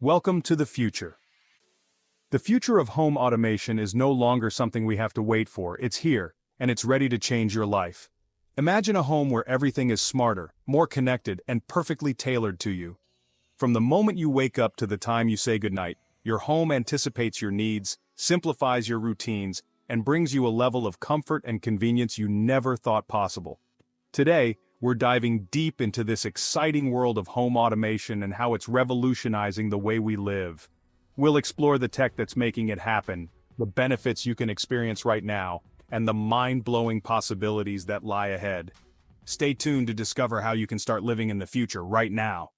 Welcome to the future. The future of home automation is no longer something we have to wait for. It's here, and it's ready to change your life. Imagine a home where everything is smarter, more connected, and perfectly tailored to you. From the moment you wake up to the time you say goodnight, your home anticipates your needs, simplifies your routines, and brings you a level of comfort and convenience you never thought possible. Today, we're diving deep into this exciting world of home automation and how it's revolutionizing the way we live. We'll explore the tech that's making it happen, the benefits you can experience right now, and the mind-blowing possibilities that lie ahead. Stay tuned to discover how you can start living in the future right now.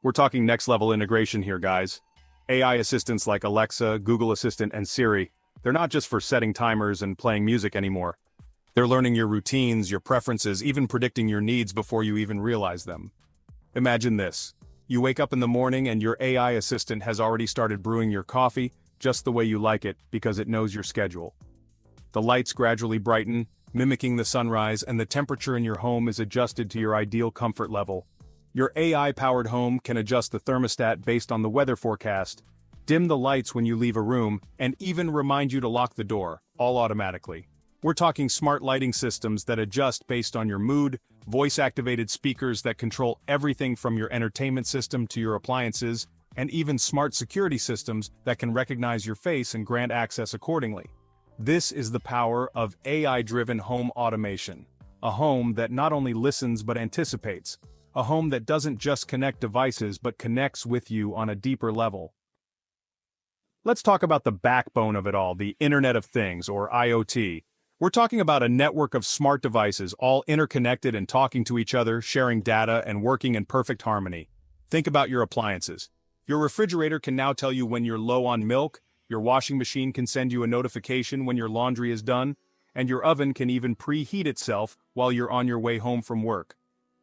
We're talking next-level integration here, guys. AI assistants like Alexa, Google Assistant, and Siri, they're not just for setting timers and playing music anymore. They're learning your routines, your preferences, even predicting your needs before you even realize them. Imagine this. You wake up in the morning and your AI assistant has already started brewing your coffee just the way you like it because it knows your schedule. The lights gradually brighten, mimicking the sunrise, and the temperature in your home is adjusted to your ideal comfort level. Your AI-powered home can adjust the thermostat based on the weather forecast, dim the lights when you leave a room, and even remind you to lock the door, all automatically. We're talking smart lighting systems that adjust based on your mood, voice-activated speakers that control everything from your entertainment system to your appliances, and even smart security systems that can recognize your face and grant access accordingly. This is the power of AI-driven home automation. A home that not only listens but anticipates. A home that doesn't just connect devices but connects with you on a deeper level. Let's talk about the backbone of it all, the Internet of Things, or IoT. We're talking about a network of smart devices all interconnected and talking to each other, sharing data, and working in perfect harmony. Think about your appliances. Your refrigerator can now tell you when you're low on milk, your washing machine can send you a notification when your laundry is done, and your oven can even preheat itself while you're on your way home from work.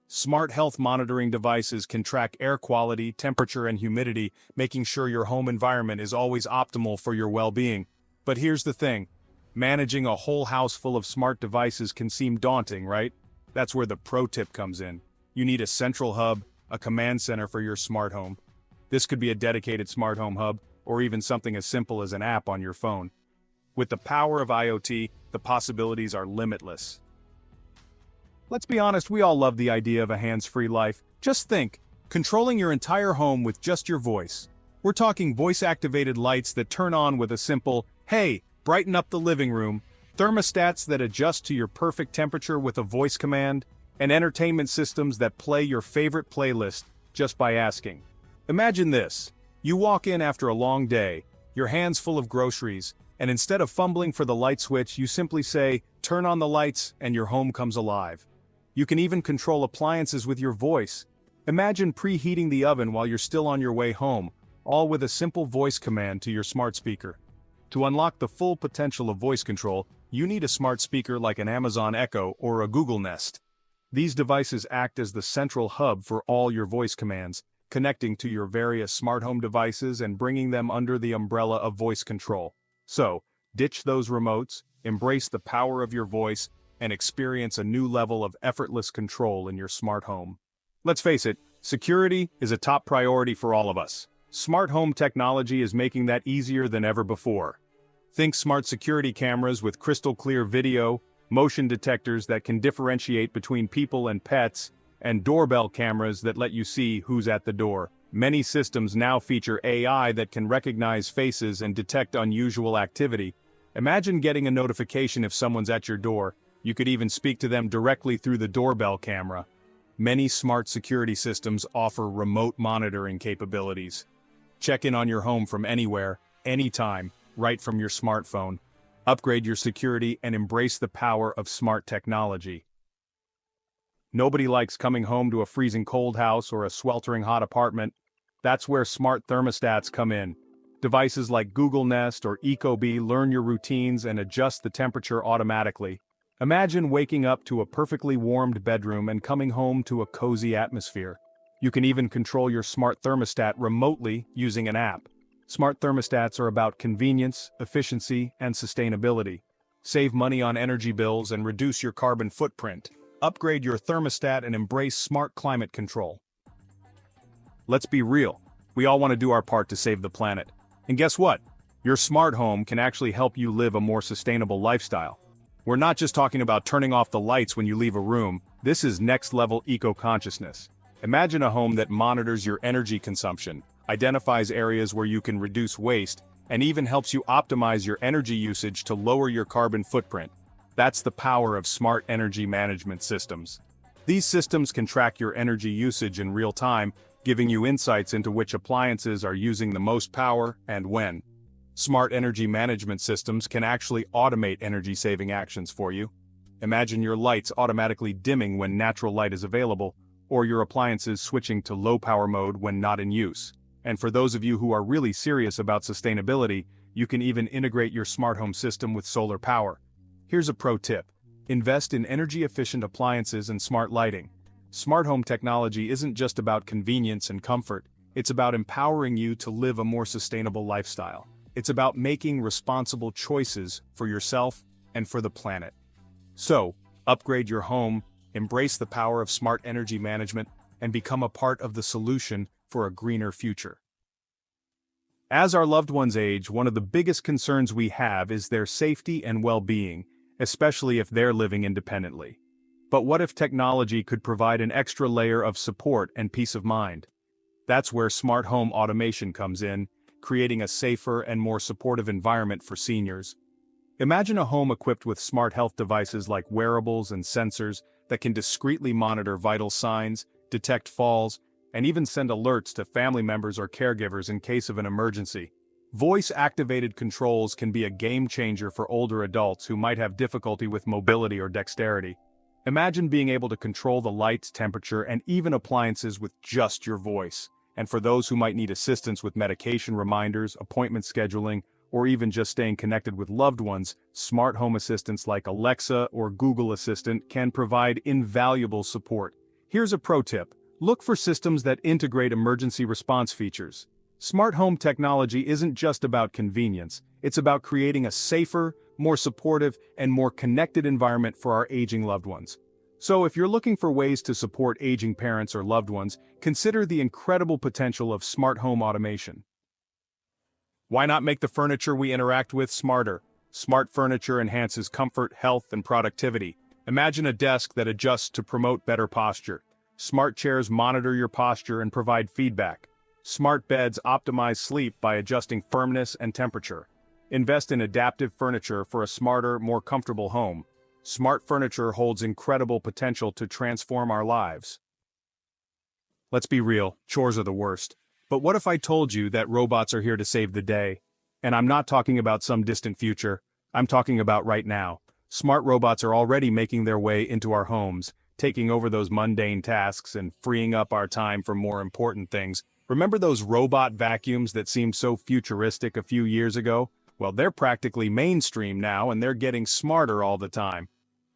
Smart health monitoring devices can track air quality, temperature, and humidity, making sure your home environment is always optimal for your well-being. But here's the thing. Managing a whole house full of smart devices can seem daunting, right? That's where the pro tip comes in. You need a central hub, a command center for your smart home. This could be a dedicated smart home hub, or even something as simple as an app on your phone. With the power of IoT, the possibilities are limitless. Let's be honest, we all love the idea of a hands-free life. Just think, controlling your entire home with just your voice. We're talking voice-activated lights that turn on with a simple, "Hey, brighten up the living room," thermostats that adjust to your perfect temperature with a voice command, and entertainment systems that play your favorite playlist just by asking. Imagine this. You walk in after a long day, your hands full of groceries, and instead of fumbling for the light switch, you simply say, "Turn on the lights," and your home comes alive. You can even control appliances with your voice. Imagine preheating the oven while you're still on your way home, all with a simple voice command to your smart speaker. To unlock the full potential of voice control, you need a smart speaker like an Amazon Echo or a Google Nest. These devices act as the central hub for all your voice commands, connecting to your various smart home devices and bringing them under the umbrella of voice control. So, ditch those remotes, embrace the power of your voice, and experience a new level of effortless control in your smart home. Let's face it, security is a top priority for all of us. Smart home technology is making that easier than ever before. Think smart security cameras with crystal clear video, motion detectors that can differentiate between people and pets, and doorbell cameras that let you see who's at the door. Many systems now feature AI that can recognize faces and detect unusual activity. Imagine getting a notification if someone's at your door. You could even speak to them directly through the doorbell camera. Many smart security systems offer remote monitoring capabilities. Check in on your home from anywhere, anytime, right from your smartphone. Upgrade your security and embrace the power of smart technology. Nobody likes coming home to a freezing cold house or a sweltering hot apartment. That's where smart thermostats come in. Devices like Google Nest or Ecobee learn your routines and adjust the temperature automatically. Imagine waking up to a perfectly warmed bedroom and coming home to a cozy atmosphere. You can even control your smart thermostat remotely using an app. Smart thermostats are about convenience, efficiency, and sustainability. Save money on energy bills and reduce your carbon footprint. Upgrade your thermostat and embrace smart climate control. Let's be real. We all want to do our part to save the planet. And guess what? Your smart home can actually help you live a more sustainable lifestyle. We're not just talking about turning off the lights when you leave a room, this is next-level eco-consciousness. Imagine a home that monitors your energy consumption, identifies areas where you can reduce waste, and even helps you optimize your energy usage to lower your carbon footprint. That's the power of smart energy management systems. These systems can track your energy usage in real time, giving you insights into which appliances are using the most power and when. Smart energy management systems can actually automate energy-saving actions for you. Imagine your lights automatically dimming when natural light is available, or your appliances switching to low-power mode when not in use. And for those of you who are really serious about sustainability, you can even integrate your smart home system with solar power. Here's a pro tip. Invest in energy-efficient appliances and smart lighting. Smart home technology isn't just about convenience and comfort, it's about empowering you to live a more sustainable lifestyle. It's about making responsible choices for yourself and for the planet. So, upgrade your home, embrace the power of smart energy management, and become a part of the solution for a greener future. As our loved ones age, one of the biggest concerns we have is their safety and well-being, especially if they're living independently. But what if technology could provide an extra layer of support and peace of mind? That's where smart home automation comes in, creating a safer and more supportive environment for seniors. Imagine a home equipped with smart health devices like wearables and sensors that can discreetly monitor vital signs, detect falls, and even send alerts to family members or caregivers in case of an emergency. Voice-activated controls can be a game changer for older adults who might have difficulty with mobility or dexterity. Imagine being able to control the lights, temperature, and even appliances with just your voice. And for those who might need assistance with medication reminders, appointment scheduling, or even just staying connected with loved ones, smart home assistants like Alexa or Google Assistant can provide invaluable support. Here's a pro tip. Look for systems that integrate emergency response features. Smart home technology isn't just about convenience, it's about creating a safer, more supportive, and more connected environment for our aging loved ones. So if you're looking for ways to support aging parents or loved ones, consider the incredible potential of smart home automation. Why not make the furniture we interact with smarter? Smart furniture enhances comfort, health, and productivity. Imagine a desk that adjusts to promote better posture. Smart chairs monitor your posture and provide feedback. Smart beds optimize sleep by adjusting firmness and temperature. Invest in adaptive furniture for a smarter, more comfortable home. Smart furniture holds incredible potential to transform our lives. Let's be real, chores are the worst. But what if I told you that robots are here to save the day? And I'm not talking about some distant future, I'm talking about right now. Smart robots are already making their way into our homes, taking over those mundane tasks and freeing up our time for more important things. Remember those robot vacuums that seemed so futuristic a few years ago? Well, they're practically mainstream now and they're getting smarter all the time.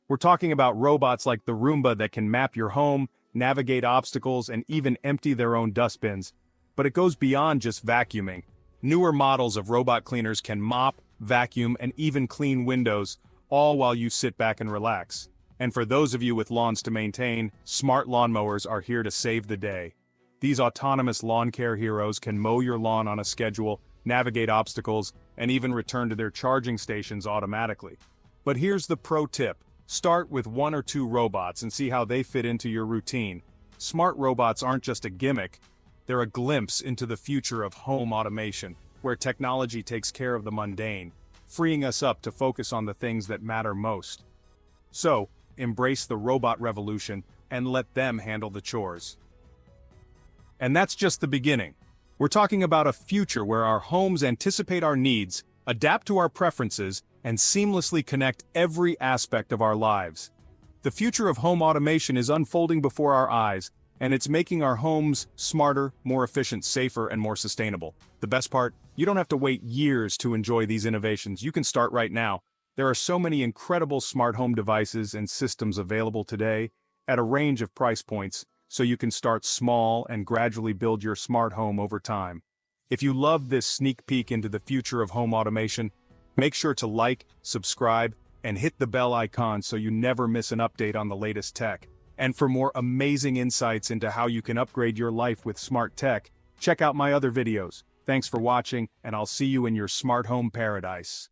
We're talking about robots like the Roomba that can map your home, navigate obstacles, and even empty their own dustbins. But it goes beyond just vacuuming. Newer models of robot cleaners can mop, vacuum, and even clean windows, all while you sit back and relax. And for those of you with lawns to maintain, smart lawnmowers are here to save the day. These autonomous lawn care heroes can mow your lawn on a schedule, navigate obstacles, and even return to their charging stations automatically. But here's the pro tip. Start with 1 or 2 robots and see how they fit into your routine. Smart robots aren't just a gimmick, they're a glimpse into the future of home automation, where technology takes care of the mundane, freeing us up to focus on the things that matter most. So, embrace the robot revolution and let them handle the chores. And that's just the beginning. We're talking about a future where our homes anticipate our needs, adapt to our preferences, and seamlessly connect every aspect of our lives. The future of home automation is unfolding before our eyes, and it's making our homes smarter, more efficient, safer, and more sustainable. The best part, you don't have to wait years to enjoy these innovations. You can start right now. There are so many incredible smart home devices and systems available today at a range of price points, so you can start small and gradually build your smart home over time. If you love this sneak peek into the future of home automation, make sure to like, subscribe, and hit the bell icon so you never miss an update on the latest tech. And for more amazing insights into how you can upgrade your life with smart tech, Check out my other videos. Thanks for watching, and I'll see you in your smart home paradise.